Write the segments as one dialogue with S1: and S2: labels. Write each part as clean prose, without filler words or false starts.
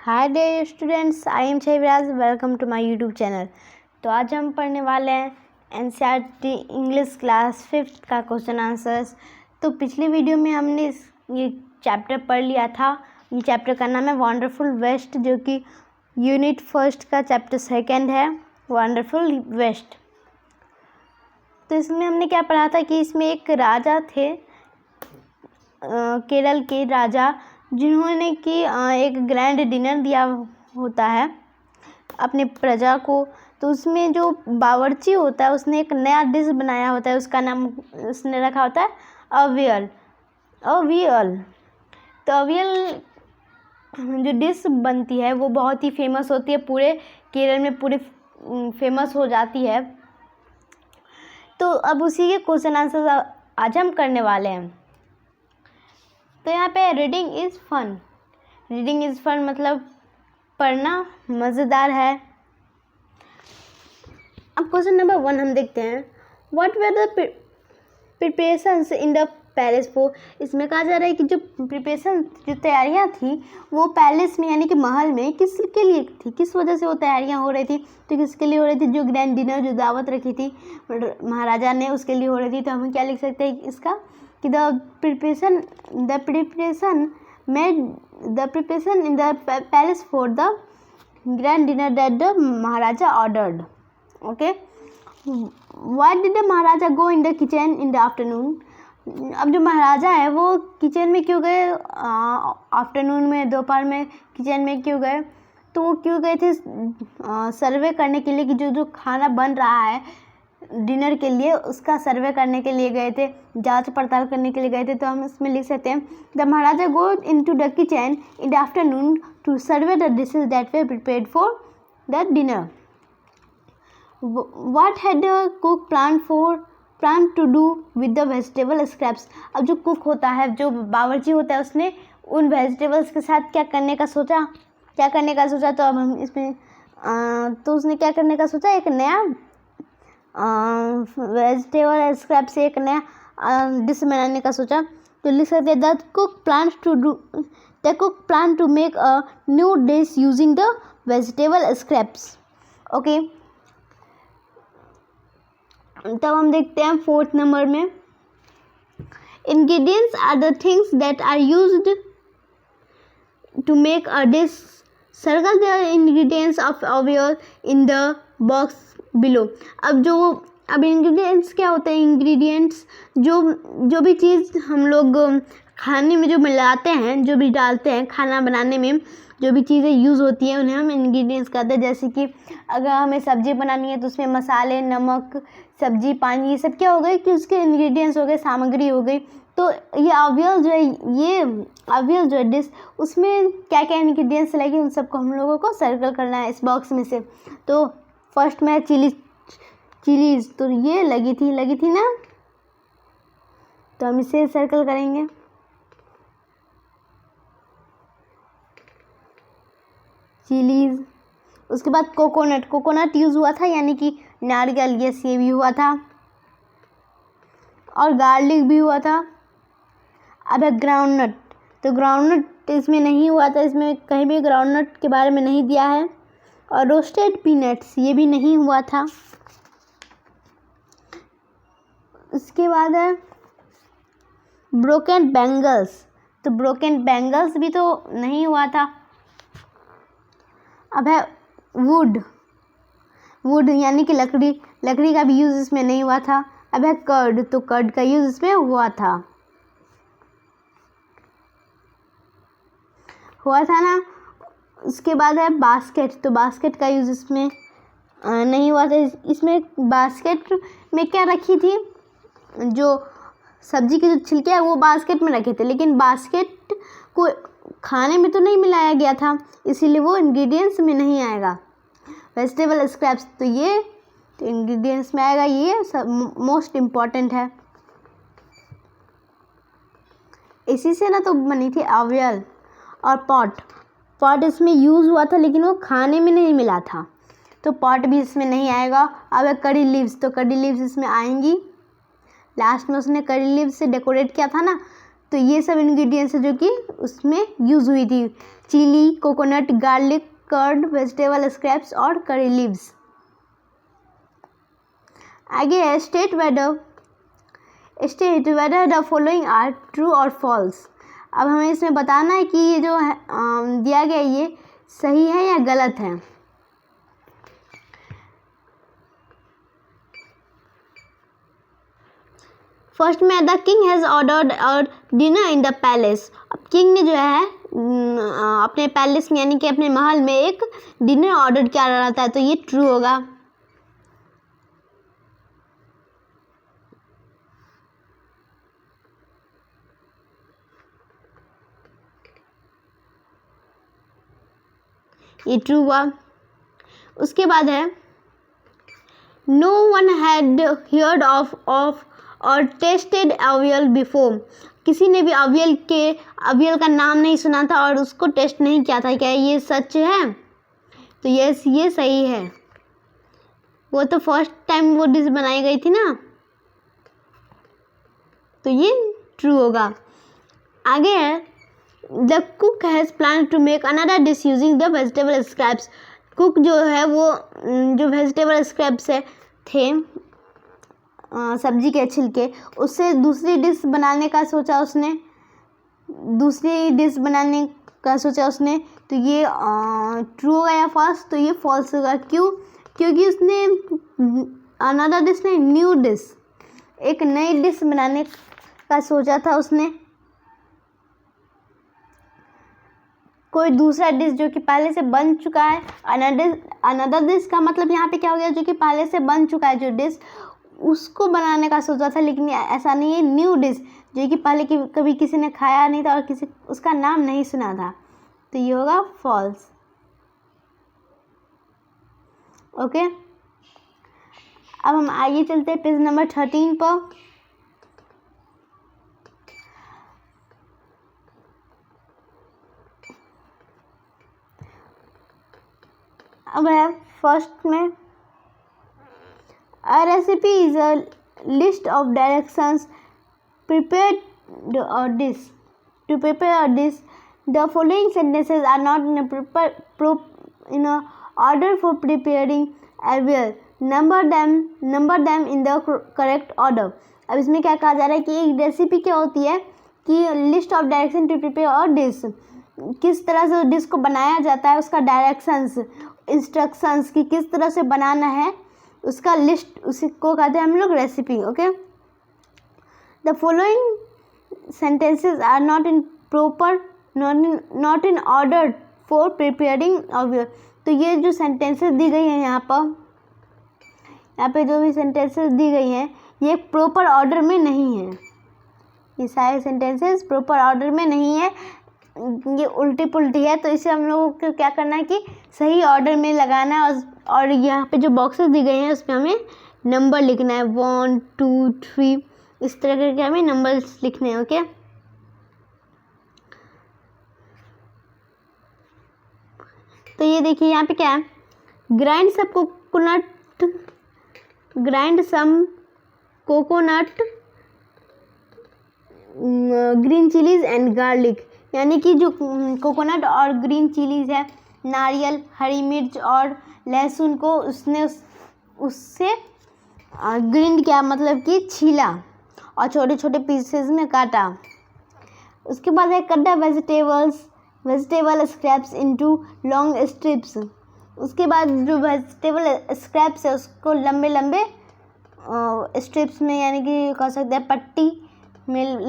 S1: Hi dear students, I am Shahbaz. Welcome to my YouTube channel. तो आज हम पढ़ने वाले हैं एनसीईआरटी इंग्लिश क्लास 5th का क्वेश्चन आंसर्स। तो पिछली वीडियो में हमने ये चैप्टर पढ़ लिया था। ये चैप्टर का नाम है वंडरफुल वेस्ट, जो कि यूनिट 1 का चैप्टर 2 है, वंडरफुल वेस्ट। तो इसमें हमने क्या पढ़ा था कि इसमें एक राजा थे, केरल के राजा, जिन्होंने कि एक ग्रैंड डिनर दिया होता है अपने प्रजा को। तो उसमें जो बावर्ची होता है उसने एक नया डिश बनाया होता है, उसका नाम उसने रखा होता है अवियल। तो अवियल जो डिश बनती है वो बहुत ही फेमस होती है, पूरे केरल में पूरे फेमस हो जाती है। तो अब उसी के क्वेश्चन आंसर आज हम करने वाले हैं। तो यहाँ पे रीडिंग इज़ फन मतलब पढ़ना मज़ेदार है। अब क्वेश्चन नंबर 1 हम देखते हैं। What were the preparations in the palace for. इसमें कहा जा रहा है कि जो प्रिपरेशन, जो तैयारियाँ थी वो पैलेस में यानी कि महल में किसके लिए थी, किस वजह से वो तैयारियाँ हो रही थी। तो किसके लिए हो रही थी? जो ग्रैंड डिनर, जो दावत रखी थी महाराजा ने, उसके लिए हो रही थी। तो हम क्या लिख सकते हैं इसका कि the preparation in the palace for the grand dinner that the Maharaja ordered. Okay, why did the maharaja go in the kitchen in the afternoon. अब जो महाराजा है वो किचन में क्यों गए, आफ्टरनून में, दोपहर में किचन में क्यों गए? तो वो क्यों गए थे? सर्वे करने के लिए कि जो खाना बन रहा है डिनर के लिए, उसका सर्वे करने के लिए गए थे, जांच पड़ताल करने के लिए गए थे। तो हम इसमें लिख सकते हैं the maharaja go into the kitchen in the afternoon to survey the dishes that were prepared for the dinner. What had the cook plan to do with the vegetable scraps. अब जो कुक होता है, जो बावर्ची होता है, उसने उन वेजिटेबल्स के साथ क्या करने का सोचा। तो अब हम इसमें तो उसने क्या करने का सोचा, एक नया वेजिटेबल स्क्रैप से एक नया डिश बनाने का सोचा। तो लिख सकते हैं the cook plan to make a new dish using the vegetable scraps. Okay, तब हम देखते हैं 4th नंबर में। Ingredients are the things that are used to make a dish. Circle the ingredients of avial in the box below. अब ingredients क्या होते हैं? Ingredients जो भी चीज़ हम लोग खाने में जो मिलाते हैं, जो भी डालते हैं खाना बनाने में, जो भी चीज़ें यूज़ होती हैं उन्हें हम इंग्रेडिएंट्स कहते हैं। जैसे कि अगर हमें सब्ज़ी बनानी है तो उसमें मसाले, नमक, सब्जी, पानी, ये सब क्या हो गए कि उसके इंग्रेडिएंट्स हो गए, सामग्री हो गई। तो ये अवियल जो है डिश, उसमें क्या क्या इंग्रेडिएंट्स लगे उन सबको हम लोगों को सर्कल करना है इस बॉक्स में से। तो फर्स्ट में चिलीज, तो ये लगी थी ना, तो हम इसे सर्कल करेंगे। चिलीज। उसके बाद कोकोनट यूज़ हुआ था, यानी कि नारियल, ये भी हुआ था, और गार्लिक भी हुआ था। अब है ग्राउंडनट, तो ग्राउंडनट इसमें नहीं हुआ था, इसमें कहीं भी ग्राउंडनट के बारे में नहीं दिया है। और रोस्टेड पीनट्स, ये भी नहीं हुआ था। उसके बाद है ब्रोकन बैंगल्स, तो ब्रोकन बैंगल्स भी तो नहीं हुआ था। अब है वुड यानी कि लकड़ी का भी यूज़ इसमें नहीं हुआ था। अब है कर्ड, तो कर्ड का यूज़ इसमें हुआ था ना। उसके बाद है बास्केट, तो बास्केट का यूज़ इसमें नहीं हुआ था। इसमें बास्केट में क्या रखी थी, जो सब्जी के जो छिलके हैं वो बास्केट में रखे थे, लेकिन बास्केट को खाने में तो नहीं मिलाया गया था, इसीलिए वो इंग्रेडिएंट्स में नहीं आएगा। वेजिटेबल स्क्रैप्स, तो ये तो इंग्रेडिएंट्स में आएगा, ये सब मोस्ट इम्पॉर्टेंट है। इसी से ना तो बनी थी अवियल। और पॉट इसमें यूज़ हुआ था, लेकिन वो खाने में नहीं मिला था, तो पॉट भी इसमें नहीं आएगा। अब करी लीव्स, तो करी लीव्स इसमें आएंगी। लास्ट में उसने करी लीव्स से डेकोरेट किया था ना, तो ये सब इंग्रेडिएंट्स है जो कि उसमें यूज़ हुई थी, chilli, coconut, garlic, curd, vegetable scraps और करी लीव्स। आगे है state whether the following are true or false. अब हमें इसमें बताना है कि ये जो है दिया गया ये सही है या गलत है। फर्स्ट में the king has ordered a dinner in the palace. अब किंग ने जो है अपने पैलेस में यानी कि अपने महल में एक डिनर ऑर्डर किया रहता है, तो ये ट्रू होगा। ये ट्रू हुआ। उसके बाद है no one had heard of or tasted avial before. किसी ने भी अवियल का नाम नहीं सुना था और उसको टेस्ट नहीं किया था। क्या ये सच है? तो यस, ये सही है। वो तो फर्स्ट टाइम वो डिश बनाई गई थी ना, तो ये ट्रू होगा। आगे है the cook has plan to make another dish using the vegetable scraps. Cook जो है वो जो वेजिटेबल स्क्रैप्स थे सब्जी के छिलके, उससे दूसरी डिश बनाने का सोचा उसने। तो ये ट्रू होगा या फॉल्स? तो ये फॉल्स होगा। क्यों? क्योंकि उसने अनदर डिश नहीं, न्यू डिश, एक नई डिश बनाने का सोचा था उसने। कोई दूसरा डिश जो कि पहले से बन चुका है। अनदर डिश का मतलब यहाँ पे क्या हो गया? जो कि पहले से बन चुका है जो डिश, उसको बनाने का सोचा था। लेकिन ऐसा नहीं है, न्यू डिश जो कि पहले कभी किसी ने खाया नहीं था और किसी उसका नाम नहीं सुना था, तो ये होगा फॉल्स। ओके, अब हम आगे चलते हैं पेज नंबर 13 पर। अब है फर्स्ट में A recipe is a list of directions prepared a dish. To prepare a dish, the following sentences are not in a order for preparing well. Number them in the correct order. अब इसमें क्या कहा जा रहा है कि एक recipe क्या होती है कि list of direction to prepare a dish, किस तरह से डिश को बनाया जाता है, उसका डायरेक्शंस, इंस्ट्रक्शंस कि किस तरह से बनाना है, उसका लिस्ट, उसको कहते हैं हम लोग recipe. Okay, the following sentences are not in order for preparing of. तो ये जो सेंटेंसेस दी गई हैं यहाँ पे जो भी सेंटेंसेस दी गई हैं ये प्रॉपर ऑर्डर में नहीं है। ये सारे सेंटेंसेस प्रॉपर ऑर्डर में नहीं है, ये उल्टी पुल्टी है। तो इसे हम लोगों को क्या करना है कि सही ऑर्डर में लगाना है। और यहाँ पे जो बॉक्सेस दी गए हैं उसमें हमें नंबर लिखना है, 1 2 3, इस तरह करके हमें नंबर्स लिखने हैं। ओके, तो ये देखिए यहाँ पे क्या है, grind some coconut green chillies and garlic. यानी कि जो कोकोनट और ग्रीन चिलीज है, नारियल, हरी मिर्च और लहसुन को उससे ग्रीन किया, मतलब कि छीला और छोटे छोटे पीसेस में काटा। उसके बाद है cut the vegetable scraps into long strips. उसके बाद जो वेजिटेबल स्क्रैप्स है उसको लंबे लंबे स्ट्रिप्स में, यानी कि कह सकते हैं पट्टी में,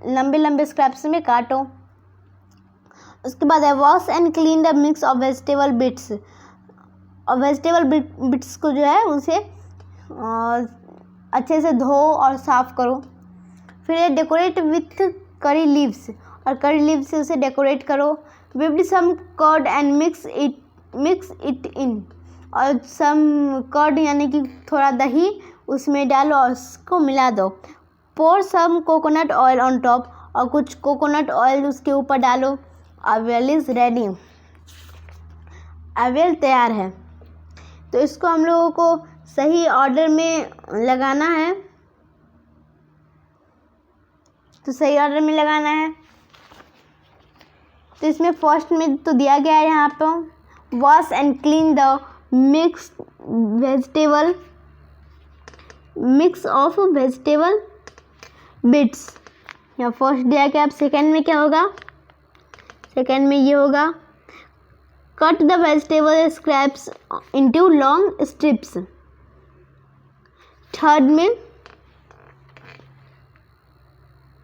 S1: लंबे लंबे स्क्रैप्स में काटो। उसके बाद है wash and clean the mix of vegetable bits. और वेजिटेबल बिट्स को जो है उसे अच्छे से धो और साफ़ करो। फिर है डेकोरेट विथ करी लीव्स, और करी लीव्स से उसे डेकोरेट करो। Whipped some curd and mix it in, और सम कर्ड यानी कि थोड़ा दही उसमें डालो और उसको मिला दो। पोर सम कोकोनट ऑयल ऑन टॉप, और कुछ कोकोनट ऑयल उसके ऊपर डालो। अवेल इज़ रेडी, अवेल तैयार है। तो इसको हम लोगों को सही ऑर्डर में लगाना है। तो सही ऑर्डर में लगाना है। तो इसमें फर्स्ट में तो दिया गया है यहाँ पर wash and clean the mix of vegetable bits. यहाँ फर्स्ट दिया गया। अब सेकेंड में क्या होगा? सेकेंड में ये होगा cut the vegetable scraps into long strips. Third में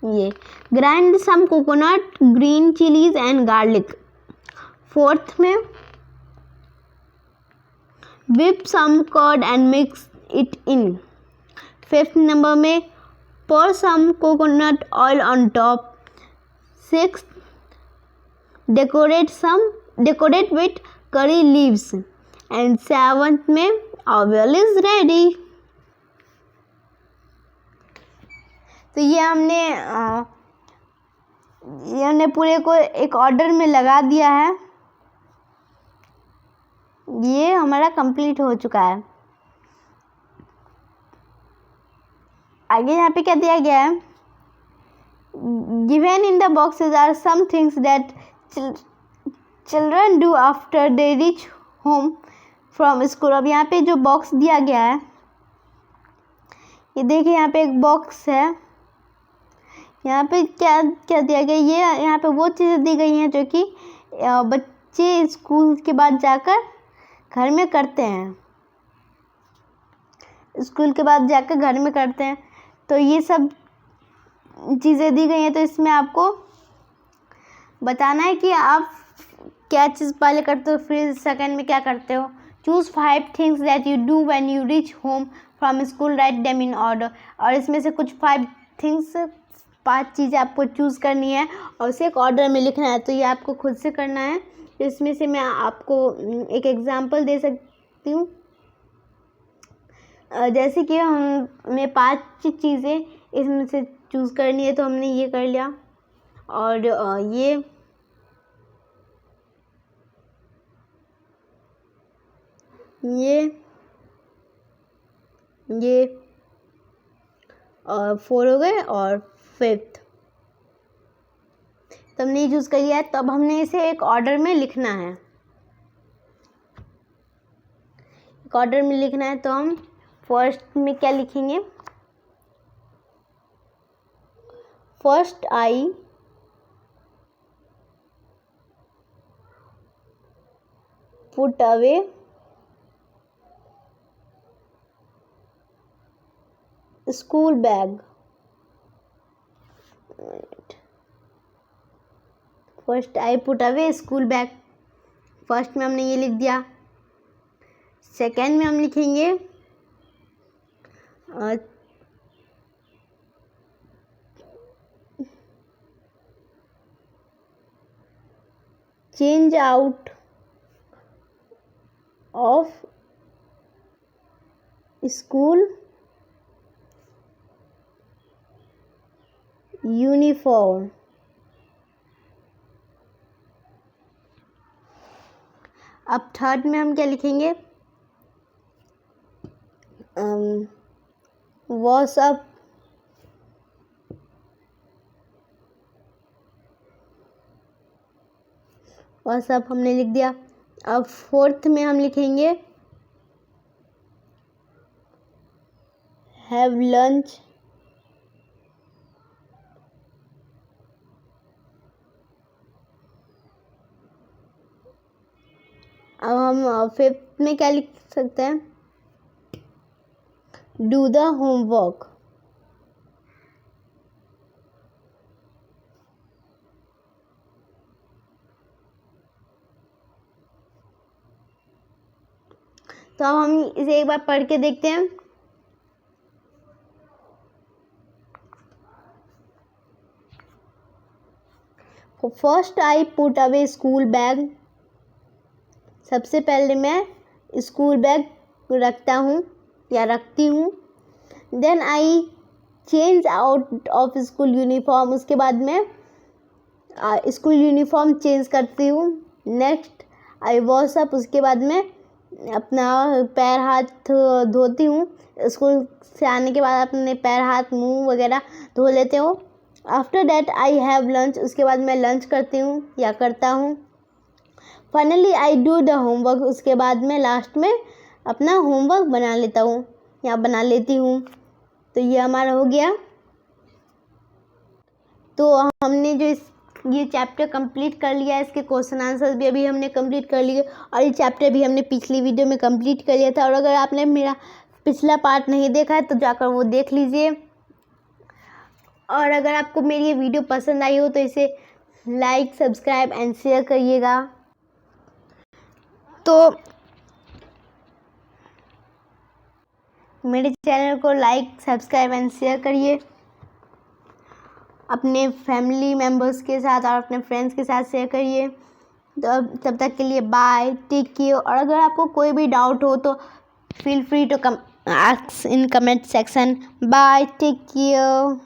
S1: ये grind some coconut, green chillies and garlic. Fourth में whip some curd and mix it in। Fifth number में pour some coconut oil on top। Sixth decorate with curry leaves। and seventh में oil is ready। तो ये हमने पूरे को एक order में लगा दिया है। ये हमारा कंप्लीट हो चुका है। आगे यहाँ पे क्या दिया गया है? Given in the boxes are some things that children do after they reach home from school. अब यहाँ पे जो बॉक्स दिया गया है, ये देखिए यहाँ पे एक बॉक्स है। यहाँ पे क्या क्या दिया गया? ये यहाँ पे वो चीज़ें दी गई हैं जो कि बच्चे स्कूल के बाद जाकर घर में करते हैं। स्कूल के बाद जाकर घर में करते हैं। तो ये सब चीज़ें दी गई हैं। तो इसमें आपको बताना है कि आप क्या चीज़ पहले करते हो, फिर सेकंड में क्या करते हो। Choose 5 things that you do when you reach home from school, write them in order. और इसमें से कुछ 5 चीज़ें आपको चूज़ करनी है और उसे एक ऑर्डर में लिखना है। तो ये आपको खुद से करना है। इसमें से मैं आपको एक एग्जांपल दे सकती हूँ। जैसे कि हमें 5 चीज़ें इसमें से चूज़ करनी है, तो हमने ये कर लिया। और ये और 4 हो गए और 5th तो हमने चूज़ कर लिया है। तो अब हमने इसे एक ऑर्डर में लिखना है। एक ऑर्डर में लिखना है तो हम फर्स्ट में क्या लिखेंगे? First I put away school bag. First I put away school bag. First में हमने ये लिख दिया। सेकेंड में हम लिखेंगे change out of school uniform. अब थर्ड में हम क्या लिखेंगे? वॉश अप हमने लिख दिया। अब फोर्थ में हम लिखेंगे हैव लंच अब हम फिफ्थ में क्या लिख सकते हैं? Do the homework. तो अब हम इसे एक बार पढ़ के देखते हैं। First I put away school bag. सबसे पहले मैं स्कूल बैग रखता हूँ या रखती हूँ। Then I change out of school uniform. उसके बाद मैं स्कूल यूनिफॉर्म चेंज करती हूँ। Next I wash up. उसके बाद मैं अपना पैर हाथ धोती हूँ। स्कूल से आने के बाद अपने पैर हाथ मुंह वगैरह धो लेते हो। After that I have lunch, उसके बाद मैं लंच करती हूँ या करता हूँ. Finally I do the homework, उसके बाद मैं लास्ट में अपना होमवर्क बना लेता हूँ या बना लेती हूँ. तो ये हमारा हो गया. तो हमने जो ये चैप्टर कंप्लीट कर लिया है, इसके क्वेश्चन आंसर्स भी अभी हमने कंप्लीट कर लिए और ये चैप्टर भी हमने पिछली वीडियो में कंप्लीट कर लिया था. और अगर आपने मेरा पिछला पार्ट नहीं देखा है तो जाकर वो देख लीजिए. और अगर आपको मेरी ये वीडियो पसंद आई हो तो इसे लाइक, सब्सक्राइब एंड शेयर करिएगा. तो मेरे चैनल को लाइक, सब्सक्राइब एंड शेयर करिए अपने फैमिली मेम्बर्स के साथ और अपने फ्रेंड्स के साथ शेयर करिए. तो तब तक के लिए बाय, टेक केयर. और अगर आपको कोई भी डाउट हो तो feel free to ask in comment section. Bye, take care.